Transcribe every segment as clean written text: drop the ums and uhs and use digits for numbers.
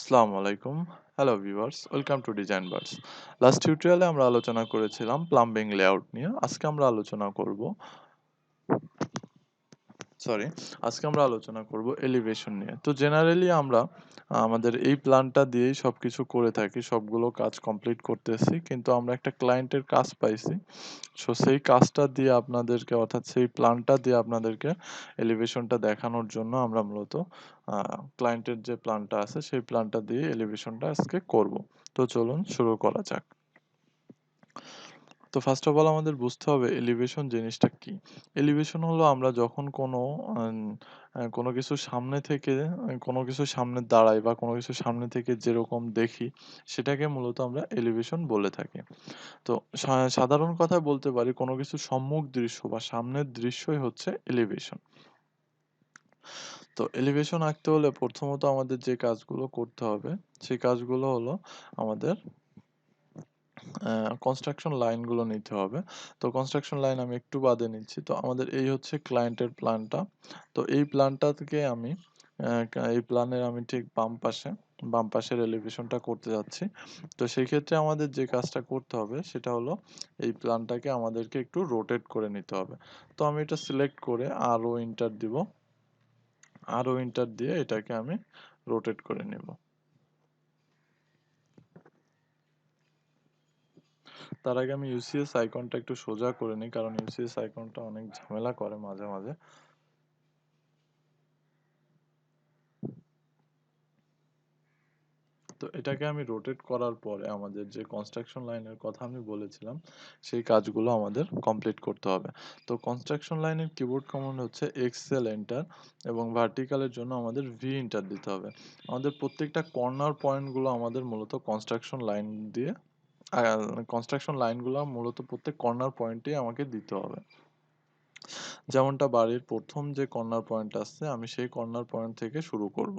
আসসালামু আলাইকুম। Hello viewers, welcome to design birds. Last টিউটোরিয়ালে আমরা আলোচনা করেছিলাম প্লাম্বিং লেআউট নিয়ে। আজকে আমরা আলোচনা করব সরি আজকে আমরা আলোচনা করব এলিভেশন নিয়ে। তো জেনারেলি আমরা আমাদের এই প্ল্যানটা দিয়েই সবকিছু করে থাকি, সবগুলো কাজ কমপ্লিট করতেছি, কিন্তু আমরা একটা ক্লায়েন্টের কাজ পাইছি। সো সেই কাজটা দিয়ে আপনাদেরকে, অর্থাৎ সেই প্ল্যানটা দিয়ে আপনাদেরকে এলিভেশনটা দেখানোর জন্য আমরা মূলত ক্লায়েন্টের যে প্ল্যানটা আছে সেই প্ল্যানটা দিয়ে এলিভেশনটা আজকে করব। তো চলুন শুরু করা যাক। তো ফার্স্ট অফ অল আমাদের বুঝতে হবে এলিভেশন জিনিসটা কি। এলিভেশন হলো আমরা যখন কোনো কিছু সামনে থেকে কোনো কিছু সামনে দাঁড়াই বা কোনো কিছু সামনে থেকে যেরকম দেখি সেটাকে মূলত আমরা এলিভেশন বলে থাকি। তো সাধারণ কথায় বলতে পারি কোনো কিছু সম্মুখ দৃশ্য বা সামনের দৃশ্যই হচ্ছে এলিভেশন। তো এলিভেশন আঁকতে হলে প্রথমত আমাদের যে কাজগুলো করতে হবে সেই কাজগুলো হলো আমাদের কনস্ট্রাকশন লাইনগুলো নিতে হবে। তো কনস্ট্রাকশন লাইন আমি একটু বাদে নিচ্ছি। তো আমাদের এই হচ্ছে ক্লায়েন্টের প্ল্যানটা। তো এই প্ল্যানটা থেকে আমি এই প্ল্যানের আমি ঠিক বাম পাশের এলিভেশনটা করতে যাচ্ছি। তো সেই ক্ষেত্রে আমাদের যে কাজটা করতে হবে সেটা হলো এই প্ল্যানটাকে আমাদেরকে একটু রোটেট করে নিতে হবে। তো আমি এটা সিলেক্ট করে আরও এন্টার দিব। আরও এন্টার দিয়ে এটাকে আমি রোটেট করে নেব। তার আগে আমি ইউসিএস আইকনটা একটু সোজা করে নিই, কারণ ইউসিএস আইকনটা অনেক ঝামেলা করে মাঝে মাঝে। তো এটাকে আমি রোটেট করার পরে আমাদের যে কনস্ট্রাকশন লাইনের কথা আমি বলেছিলাম সেই কাজগুলো আমাদের কমপ্লিট করতে হবে। তো কনস্ট্রাকশন লাইনের কিবোর্ড কমান্ড হচ্ছে এক্সেল এন্টার, এবং ভার্টিক্যালের জন্য আমাদের ভি এন্টার দিতে হবে। আমাদের প্রত্যেকটা কর্নার পয়েন্টগুলো আমাদের মূলত কনস্ট্রাকশন লাইন দিয়ে কনস্ট্রাকশন লাইনগুলো মূলত প্রত্যেক কর্নার পয়েন্টেই আমাকে দিতে হবে। যেমনটা বাড়ির প্রথম যে কর্নার পয়েন্ট আছে আমি সেই কর্নার পয়েন্ট থেকে শুরু করব।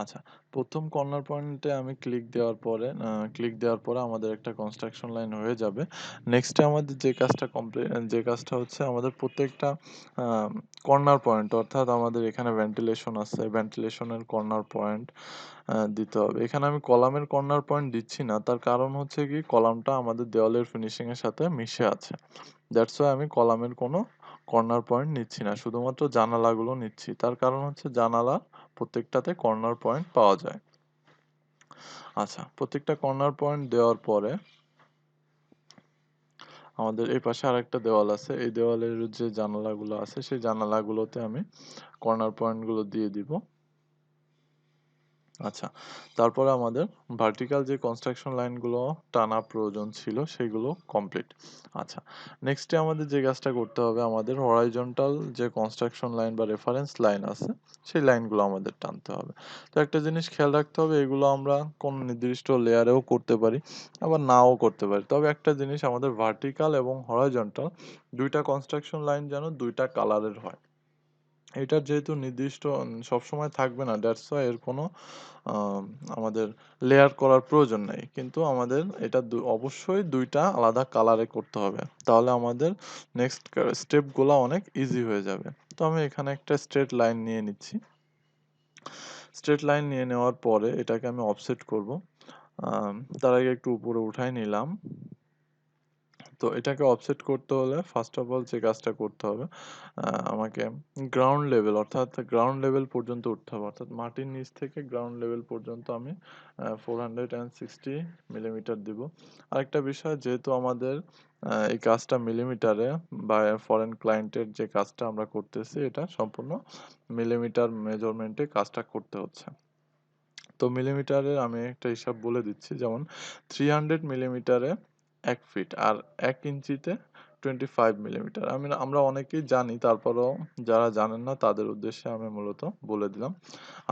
আচ্ছা, প্রথম কর্নার পয়েন্টে আমি ক্লিক দেওয়ার পরে আমাদের একটা কনস্ট্রাকশন লাইন হয়ে যাবে। নেক্সটে আমাদের যে কাজটা হচ্ছে আমাদের প্রত্যেকটা কর্নার পয়েন্ট, অর্থাৎ আমাদের এখানে ভেন্টিলেশন আছে, ভেন্টিলেশনের কর্নার পয়েন্ট দিতে হবে। এখানে আমি কলামের কর্নার পয়েন্ট দিচ্ছি না, তার কারণ হচ্ছে কি কলামটা আমাদের দেওয়ালের ফিনিশিং এর সাথে মিশে আছে। দ্যাটস ওয়াই আমি কলামের কোনো কর্নার পয়েন্ট নিচ্ছি না, শুধুমাত্র জানালাগুলো নিচ্ছি। তার কারণ হচ্ছে জানালা প্রত্যেকটাতে কর্নার পয়েন্ট পাওয়া যায়। আচ্ছা, প্রত্যেকটা কর্নার পয়েন্ট দেওয়ার পরে আমাদের এই পাশে আরেকটা দেওয়াল আছে। এই দেওয়ালের যে জানালাগুলো আছে সেই জানালাগুলোতে আমি কর্নার পয়েন্টগুলো দিয়ে দিব। আচ্ছা, তারপরে আমাদের ভার্টিক্যাল যে কনস্ট্রাকশন লাইনগুলো টানা প্রয়োজন ছিল সেগুলো কমপ্লিট। আচ্ছা, নেক্সটে আমাদের যে কাজটা করতে হবে আমাদের হরাইজন্টাল যে কনস্ট্রাকশন লাইন বা রেফারেন্স লাইন আছে সেই লাইনগুলো আমাদের টানতে হবে। তো একটা জিনিস খেয়াল রাখতে হবে, এগুলো আমরা কোন নির্দিষ্ট লেয়ারেও করতে পারি, আবার নাও করতে পারি। তবে একটা জিনিস, আমাদের ভার্টিক্যাল এবং হরাইজন্টাল দুইটা কনস্ট্রাকশন লাইন যেন দুইটা কালারের হয়। এটার যেহেতু নির্দিষ্ট সবসময় থাকবে না, দ্যাটস ওয়াই এর কোনো আম আমাদের লেয়ার করার প্রয়োজন নাই। কিন্তু আমাদের এটা অবশ্যই ২ টা আলাদা কালারে করতে হবে। তাহলে আমাদের নেক্সট স্টেপগুলা অনেক ইজি হয়ে যাবে। তো আমি এখানে একটা স্ট্রেইট লাইন নিয়ে নিচ্ছি। স্ট্রেইট লাইন নিয়ে নেওয়ার পরে এটাকে আমি অফসেট করব। তার আগে একটু উপরে উঠায় নিলাম। তো এটাকে অফসেট করতে হলে ফার্স্ট অফ অল যে কাজটা করতে হবে, আমাকে গ্রাউন্ড লেভেল, অর্থাৎ গ্রাউন্ড লেভেল পর্যন্ত উঠতে হবে। অর্থাৎ মাটির নিচ থেকে গ্রাউন্ড লেভেল পর্যন্ত আমি 460 মিলিমিটার দিব। আরেকটা বিষয়, যেহেতু আমাদের এই কাজটা মিলিমিটারে বা ফরেন ক্লায়েন্টের যে কাজটা আমরা করতেছি এটা সম্পূর্ণ মিলিমিটার মেজারমেন্টে কাজটা করতে হচ্ছে। তো মিলিমিটারে আমি একটা হিসাব বলে দিচ্ছি, যেমন 300 মিলিমিটারে 1 ফিট, আর 1 ইঞ্চিতে 25 মিলিমিটার। আমরা অনেকেই জানি, তারপরেও যারা জানেন না তাদের উদ্দেশ্যে আমি মূলত বলে দিলাম।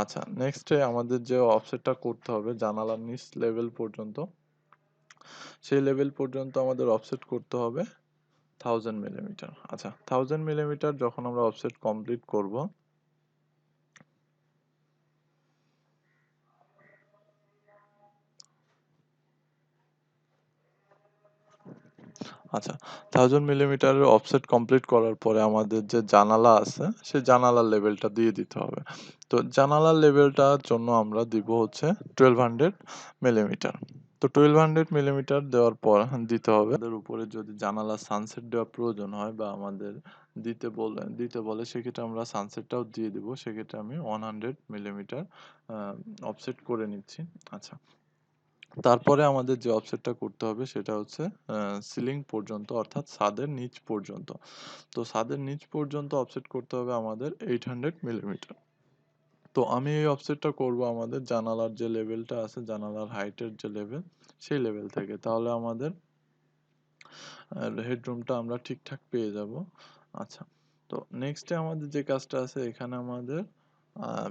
আচ্ছা, নেক্সটে আমাদের যে অফসেটটা করতে হবে জানালার নিচ লেভেল পর্যন্ত, সেই লেভেল পর্যন্ত আমাদের অফসেট করতে হবে 1000 মিলিমিটার। আচ্ছা, 1000 মিলিমিটার যখন আমরা অফসেট কমপ্লিট করব, আচ্ছা, 1000 মিলিমিটারের অফসেট কমপ্লিট করার পরে আমাদের যে জানালা আছে, সেই জানালার লেভেলটা দিয়ে দিতে হবে। তো জানালার লেভেলটার জন্য আমরা দিব হচ্ছে 1200 মিলিমিটার। তো 1200 মিলিমিটার দেওয়ার পর দিতে হবে আমাদের উপরে যদি জানালা সানসেট দেওয়ার প্রয়োজন হয় বা আমাদের দিতে বলে সেক্ষেত্রে আমরা সানসেটটাও দিয়ে দিব। সেক্ষেত্রে আমি 100 মিলিমিটার আ অফসেট করে নিচ্ছি। আচ্ছা। তারপরে আমাদের যে অফসেটটা করতে হবে সেটা হচ্ছে সিলিং পর্যন্ত অর্থাৎ ছাদের নিচ পর্যন্ত। তো ছাদের নিচ পর্যন্ত অফসেট করতে হবে আমাদের 800 মিলিমিটার। তো আমি এই অফসেটটা করব আমাদের জানালার যে লেভেলটা আছে, জানালার হাইটের যে লেভেল, সেই লেভেল থেকে। তাহলে আমাদের হেডরুমটা আমরা ঠিকঠাক পেয়ে যাব। আচ্ছা। তো নেক্সটে আমাদের যে কাজটা আছে এখানে আমাদের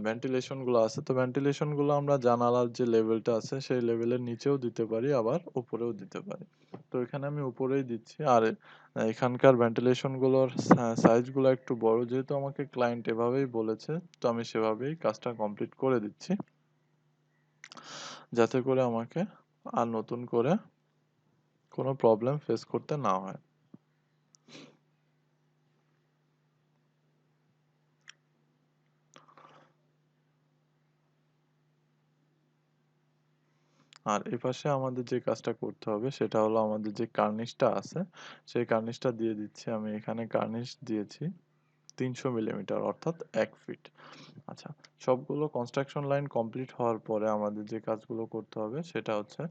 ভেন্টিলেশন গুলো আছে। তো ভেন্টিলেশন গুলো আমরা জানালার যে লেভেলটা আছে সেই লেভেলের নিচেও দিতে পারি আবার উপরেও দিতে পারি। তো এখানে আমি উপরেই দিচ্ছি। আর এখানকার ভেন্টিলেশন গুলোর সাইজ গুলো একটু বড় যেহেতু আমাকে ক্লায়েন্ট এভাবেই বলেছে তো আমি সেভাবেই কাজটা কমপ্লিট করে দিচ্ছি। যাতে করে আমাকে আর নতুন করে কোনো প্রবলেম ফেস করতে না হয়। আর এপাশে আমাদের যে কাজটা করতে হবে সেটা হলো আমাদের যে কার্নিশটা আছে সেই কার্নিশটা দিয়ে দিচ্ছি আমি এখানে কার্নিশ দিয়েছি 300 মিলিমিটার অর্থাৎ 1 ফিট। আচ্ছা, সবগুলো কনস্ট্রাকশন লাইন কমপ্লিট হওয়ার পরে আমাদের যে কাজগুলো করতে হবে সেটা হচ্ছে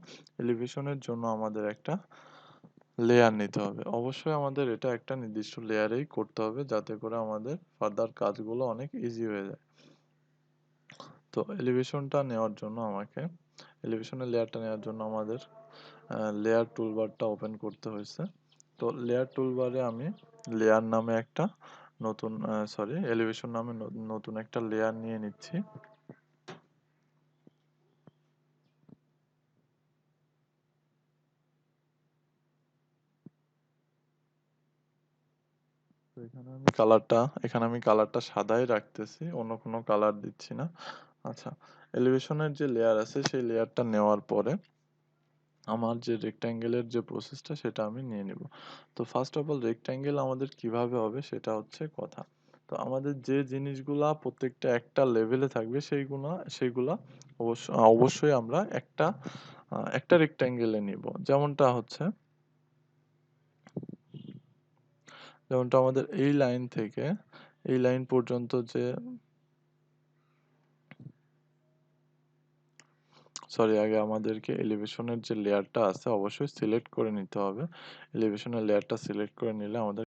এলিভেশনের জন্য আমাদের একটা লেয়ার নিতে হবে। অবশ্যই আমাদের এটা একটা নির্দিষ্ট লেয়ারেই করতে হবে যাতে করে আমাদের ফার্দার কাজগুলো অনেক ইজি হয়ে যায়। তো এলিভেশনটা নেওয়ার জন্য আমাকে এলিভেশনের লেয়ারটা নেওয়ার জন্য আমাদের লেয়ার টুলবারটা ওপেন করতে হয়েছে। তো লেয়ার টুলবারে আমি লেয়ার নামে একটা নতুন এলিভেশন নামে নতুন একটা লেয়ার নিয়ে নিচ্ছি। তো এখানে আমি কালারটা সাদাই রাখতেছি, অন্য কোনো কালার দিচ্ছি না। আচ্ছা, এলিভেশনের যে লেয়ার আছে সেই লেয়ারটা নেওয়ার পরে আমার যে রেক্ট্যাঙ্গেলের যে প্রসেসটা সেটা আমি নিয়ে নিব। তো ফার্স্ট অফ অল রেক্ট্যাঙ্গেল আমাদের কিভাবে হবে সেটা হচ্ছে কথা। তো আমাদের যে জিনিসগুলা প্রত্যেকটা একটা লেভেলে থাকবে সেইগুলা অবশ্যই আমরা একটা রেক্ট্যাঙ্গেলে নিব। যেমনটা আমাদের এই লাইন থেকে এই লাইন পর্যন্ত যে আগে আমাদেরকে এলিভেশনের যে লেয়ারটা আছে অবশ্যই সিলেক্ট করে নিতে হবে। এলিভেশনের লেয়ারটা সিলেক্ট করে নিলে আমাদের